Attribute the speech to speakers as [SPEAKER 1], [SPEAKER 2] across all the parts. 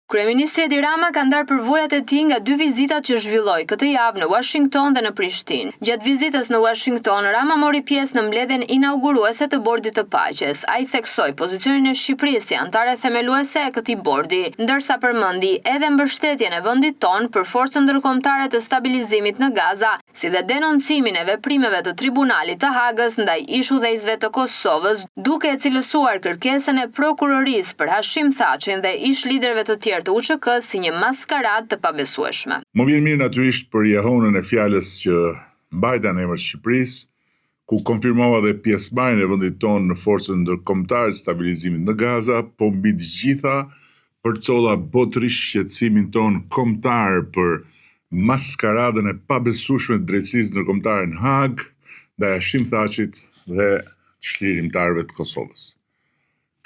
[SPEAKER 1] Kryeministri Edi Rama ka ndarë përvojat e tij nga dy vizitat që zhvilloi këtë javë në Washington dhe në Prishtinë. Gjatë vizitës në Washington, Rama mori pjesë në mbledhjen inauguruese të Bordit të Paqes. Ai theksoi pozicionin e Shqipërisë si antare themeluese e këtij bordi, ndërsa përmendi edhe mbështetjen e vendit tonë për forcën ndërkombëtare të stabilizimit në Gaza, si dhe denoncimin e veprimeve të Tribunalit të Hagës ndaj ish-udhëheqësve të Kosovës, duke e cilësuar kërkesën e prokurorisë për Hashim Thaqin dhe ish-liderëve të tjerë të UÇK-s si një maskaradë të pabesueshme.
[SPEAKER 2] Më vjen mirë natyrisht për jahonën e fjalës që mbajta në emër të Shqipërisë, ku konfirmova dhe pjesëmarrjen e vendit tonë në forcën ndërkombëtare të stabilizimit në Gaza, po mbi të gjitha përcolla botërisht shqetësimin tonë kombëtar për maskaradën e pabesueshme të drejtësisë ndërkombëtare në Hagë ndaj Hashim Thaqit dhe çlirimtarëve të Kosovës.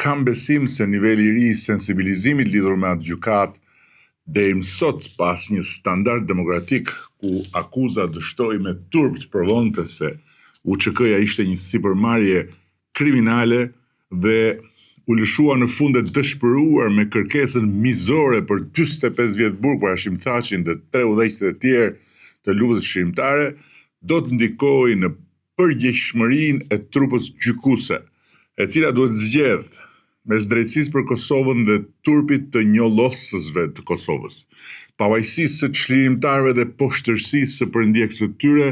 [SPEAKER 2] Kam besim se niveli i ri i sensibilizimit lidhur me atë gjykatë deri më sot pas një standard demokratik ku akuza dështoi me turp të provonte se UÇK-ja ishte një sipërmarrje kriminale dhe u lëshua në fund e dëshpëruar me kërkesën mizore për 45 vjet burg për Hashim Thaqin dhe 3 udhëheqësit e tjerë të luftës shqiptare, do të ndikojë në përgjegjshmërinë e trupës gjykuese, e cila duhet zgjedh mes drejtësisë për Kosovën dhe turpit të njollosësve të Kosovës, pavarësisë së çlirimtarëve dhe poshtërsisë së përndjekësve të tyre,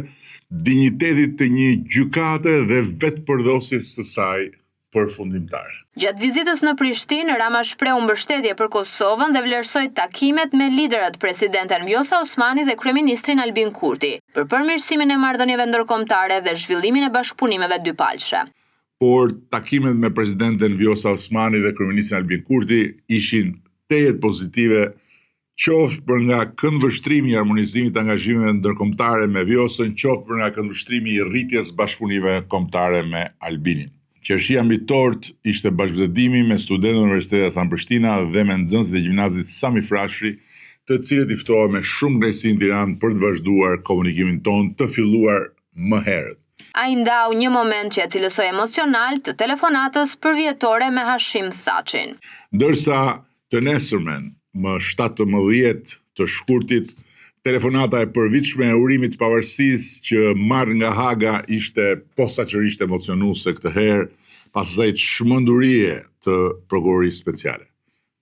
[SPEAKER 2] dinjitetit të një gjykate dhe vetëpërdosjes së saj përfundimtare.
[SPEAKER 1] Gjatë vizitës në Prishtinë, Rama shprehu mbështetje për Kosovën dhe vlerësoi takimet me liderët presidenten Vjosa Osmani dhe kryeministrin Albin Kurti për përmirësimin e marrëdhënieve ndërkombëtare dhe zhvillimin e bashkëpunimeve dypalëshe.
[SPEAKER 2] Por takimet me presidenten Vjosa Osmani dhe kryeministrin Albin Kurti ishin tejet pozitive, qoftë për nga këndvështrimi i harmonizimit të angazhimeve ndërkombëtare me Vjosën, qoftë për nga këndvështrimi i rritjes bashkëpunimeve kombëtare me Albinin. Qershia mbi tort ishte bashkëbisedimi me studentët e Universitetit Hasan Prishtina dhe me nxënësit e gjimnazit Sami Frashëri, të cilët i ftova me shumë ngrejtësi në Tiranë për të vazhduar komunikimin tonë të filluar më herët.
[SPEAKER 1] Ai ndau një moment që e cilësoi emocional të telefonatës përvjetore me Hashim Thaqin.
[SPEAKER 2] Ndërsa të nesërmen, më 17 të shkurtit, telefonata e përvitshme e urimit të pavarësisë që marrë nga Haga ishte posaçërisht emocionuese këtë herë, pas asaj çmendurie të prokurorisë speciale.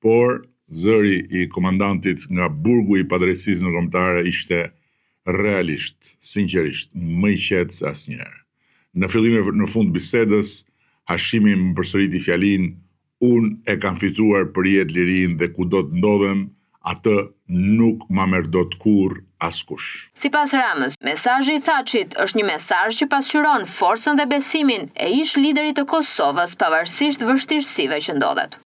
[SPEAKER 2] Por zëri i komandantit nga burgu i padrejtësisë ndërkombëtare ishte realisht, sinqerisht, më i qetë se asnjëherë. Në fillim e në fund bisedës, Hashimi më përsëriti fjalinë, unë e kam fituar për jetë lirinë dhe ku do të ndodhem, atë nuk ma merr dot kurrë askush.
[SPEAKER 1] Sipas Ramës, mesazhi i Thaqit është një mesazh që pasqyron forcën dhe besimin e ish liderit të Kosovës pavarësisht vështirësive që ndodhet.